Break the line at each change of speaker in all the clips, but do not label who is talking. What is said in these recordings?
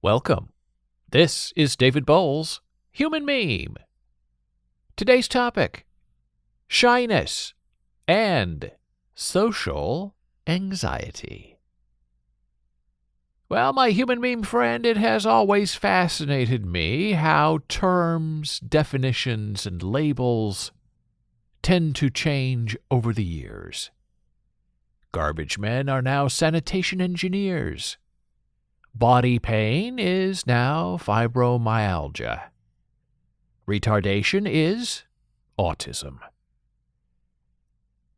Welcome. This is David Bowles' Human Meme. Today's topic: shyness and social anxiety. Well, my human meme friend, it has always fascinated me how terms, definitions, and labels tend to change over the years. Garbage men are now sanitation engineers. Body pain is now fibromyalgia. Retardation is autism.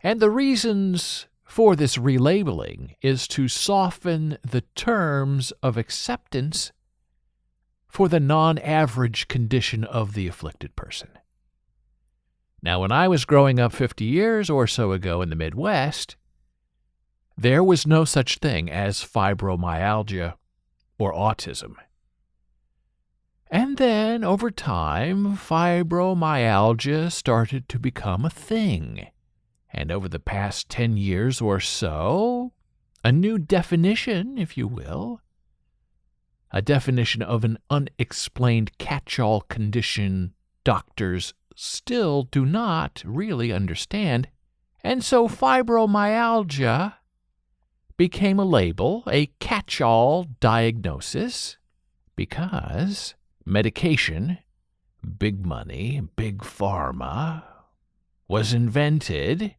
And the reasons for this relabeling is to soften the terms of acceptance for the non-average condition of the afflicted person. Now, when I was growing up 50 years or so ago in the Midwest, there was no such thing as fibromyalgia or autism. And then, over time, fibromyalgia started to become a thing. And over the past 10 years or so, a new definition, if you will, a definition of an unexplained catch-all condition doctors still do not really understand. And so fibromyalgia became a label, a catch-all diagnosis, because medication, big money, big pharma, was invented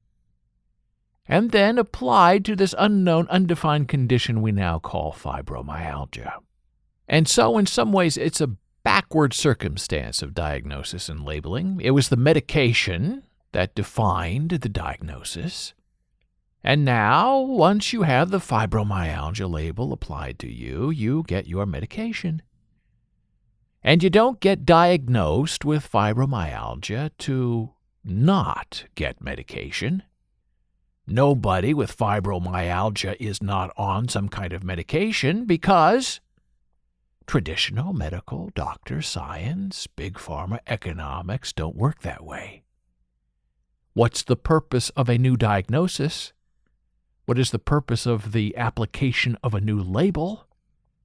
and then applied to this unknown, undefined condition we now call fibromyalgia. And so in some ways it's a backward circumstance of diagnosis and labeling. It was the medication that defined the diagnosis. And now, once you have the fibromyalgia label applied to you, you get your medication. And you don't get diagnosed with fibromyalgia to not get medication. Nobody with fibromyalgia is not on some kind of medication because traditional medical, doctor, science, big pharma, economics don't work that way. What's the purpose of a new diagnosis? What is the purpose of the application of a new label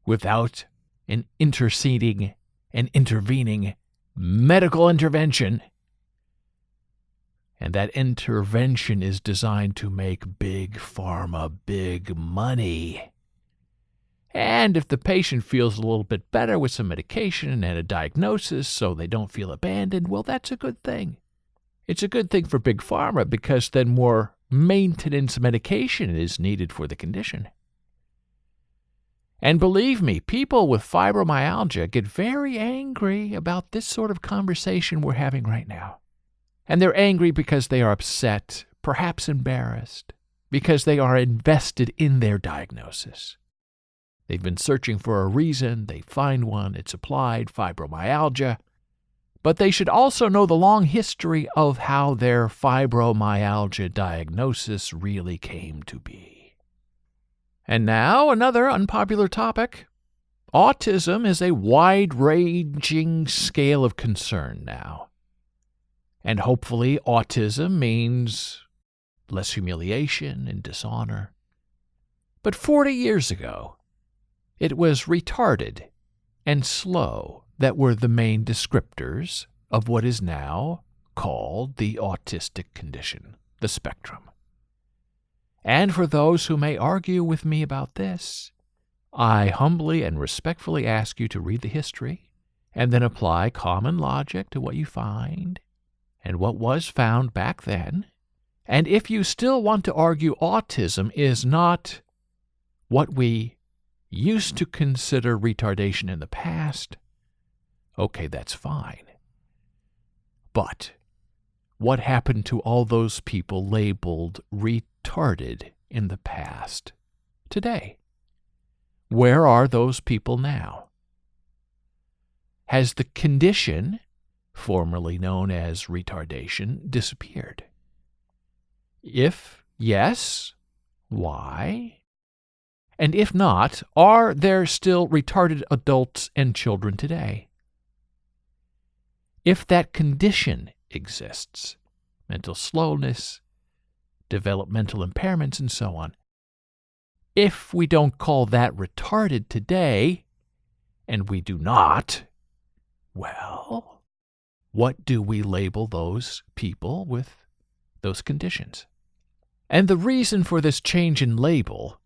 without an interceding and intervening medical intervention? And that intervention is designed to make big pharma big money. And if the patient feels a little bit better with some medication and a diagnosis so they don't feel abandoned, well, that's a good thing. It's a good thing for big pharma because then more maintenance medication is needed for the condition. And believe me, people with fibromyalgia get very angry about this sort of conversation we're having right now. And they're angry because they are upset, perhaps embarrassed, because they are invested in their diagnosis. They've been searching for a reason, they find one, it's applied, fibromyalgia. But they should also know the long history of how their fibromyalgia diagnosis really came to be. And now, another unpopular topic. Autism is a wide-ranging scale of concern now. And hopefully autism means less humiliation and dishonor. But 40 years ago, it was retarded and slow that were the main descriptors of what is now called the autistic condition, the spectrum. And for those who may argue with me about this, I humbly and respectfully ask you to read the history and then apply common logic to what you find and what was found back then. And if you still want to argue autism is not what we used to consider retardation in the past, okay, that's fine. But what happened to all those people labeled retarded in the past today? Where are those people now? Has the condition, formerly known as retardation, disappeared? If yes, why? And if not, are there still retarded adults and children today? If that condition exists, mental slowness, developmental impairments, and so on, if we don't call that retarded today, and we do not, well, what do we label those people with those conditions? And the reason for this change in label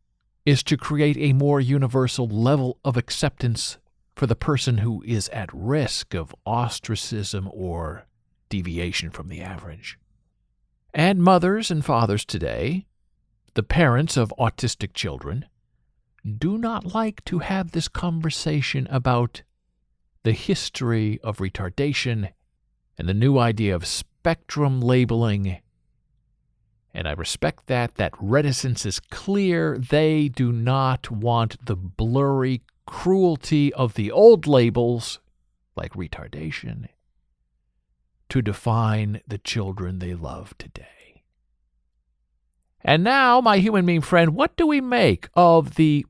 is to create a more universal level of acceptance for the person who is at risk of ostracism or deviation from the average. And mothers and fathers today, the parents of autistic children, do not like to have this conversation about the history of retardation and the new idea of spectrum labeling. And I respect that reticence is clear. They do not want the blurry cruelty of the old labels, like retardation, to define the children they love today. And now, my human being friend, what do we make of the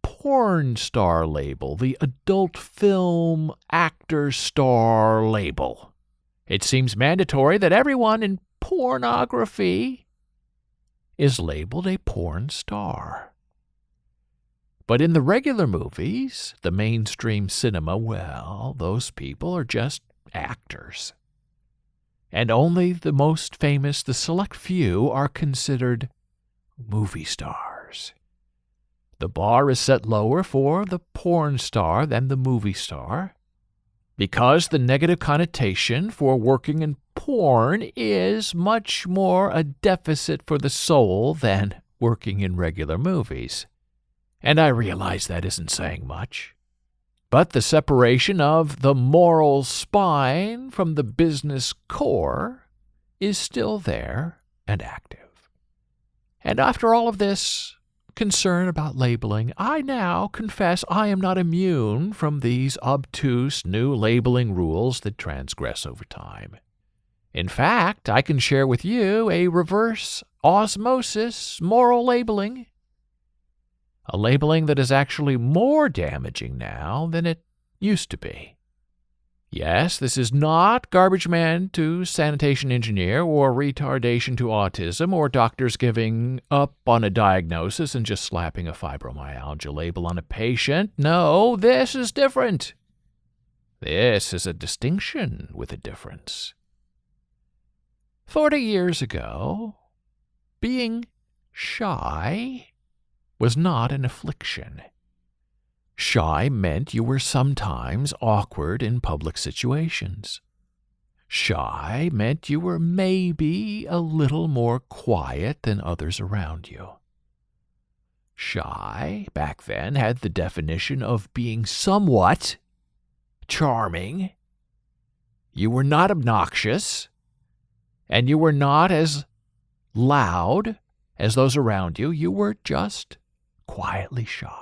porn star label, the adult film actor star label? It seems mandatory that everyone in pornography is labeled a porn star. But in the regular movies, the mainstream cinema, well, those people are just actors. And only the most famous, the select few, are considered movie stars. The bar is set lower for the porn star than the movie star, because the negative connotation for working in porn is much more a deficit for the soul than working in regular movies. And I realize that isn't saying much. But the separation of the moral spine from the business core is still there and active. And after all of this concern about labeling, I now confess I am not immune from these obtuse new labeling rules that transgress over time. In fact, I can share with you a reverse osmosis moral labeling, a labeling that is actually more damaging now than it used to be. Yes, this is not garbage man to sanitation engineer or retardation to autism or doctors giving up on a diagnosis and just slapping a fibromyalgia label on a patient. No, this is different. This is a distinction with a difference. 40 years ago, being shy was not an affliction. Shy meant you were sometimes awkward in public situations. Shy meant you were maybe a little more quiet than others around you. Shy, back then, had the definition of being somewhat charming. You were not obnoxious, and you were not as loud as those around you. You were just quietly shy.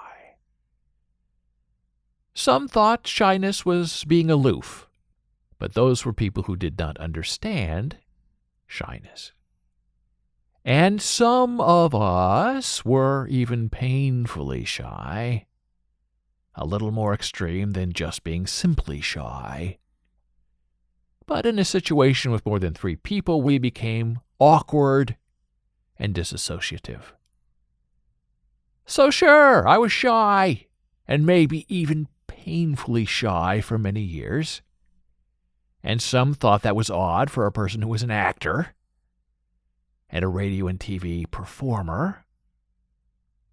Some thought shyness was being aloof, but those were people who did not understand shyness. And some of us were even painfully shy, a little more extreme than just being simply shy. But in a situation with more than 3 people, we became awkward and disassociative. So sure, I was shy, and maybe even painfully shy for many years. And some thought that was odd for a person who was an actor and a radio and TV performer.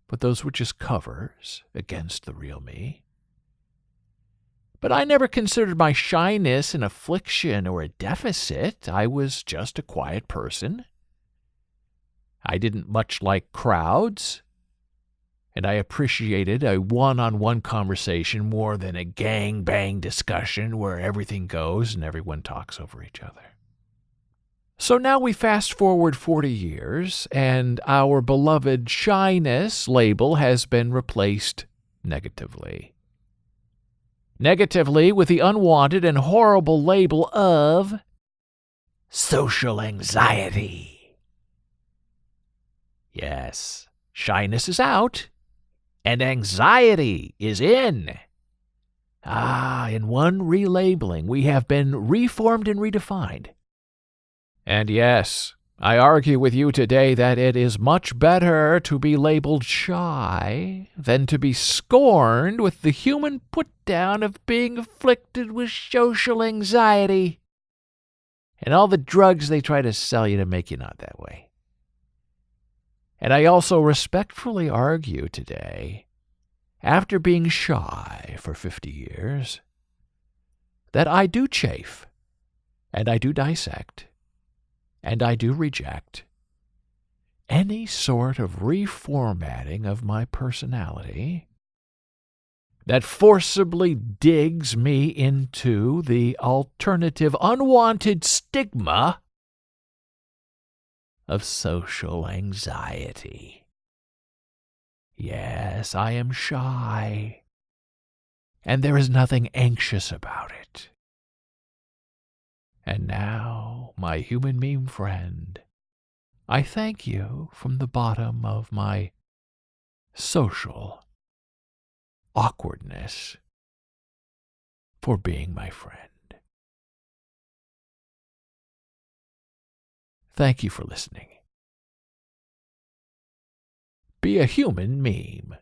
But those were just covers against the real me. But I never considered my shyness an affliction or a deficit. I was just a quiet person. I didn't much like crowds, and I appreciated a one-on-one conversation more than a gang-bang discussion where everything goes and everyone talks over each other. So now we fast-forward 40 years, and our beloved shyness label has been replaced negatively. Negatively with the unwanted and horrible label of social anxiety. Yes, shyness is out, and anxiety is in. In one relabeling, we have been reformed and redefined. And yes, I argue with you today that it is much better to be labeled shy than to be scorned with the human put-down of being afflicted with social anxiety and all the drugs they try to sell you to make you not that way. And I also respectfully argue today, after being shy for 50 years, that I do chafe, and I do dissect, and I do reject any sort of reformatting of my personality that forcibly digs me into the alternative unwanted stigma of social anxiety. Yes, I am shy, and there is nothing anxious about it. And now, my human meme friend, I thank you from the bottom of my social awkwardness for being my friend. Thank you for listening. Be a human meme.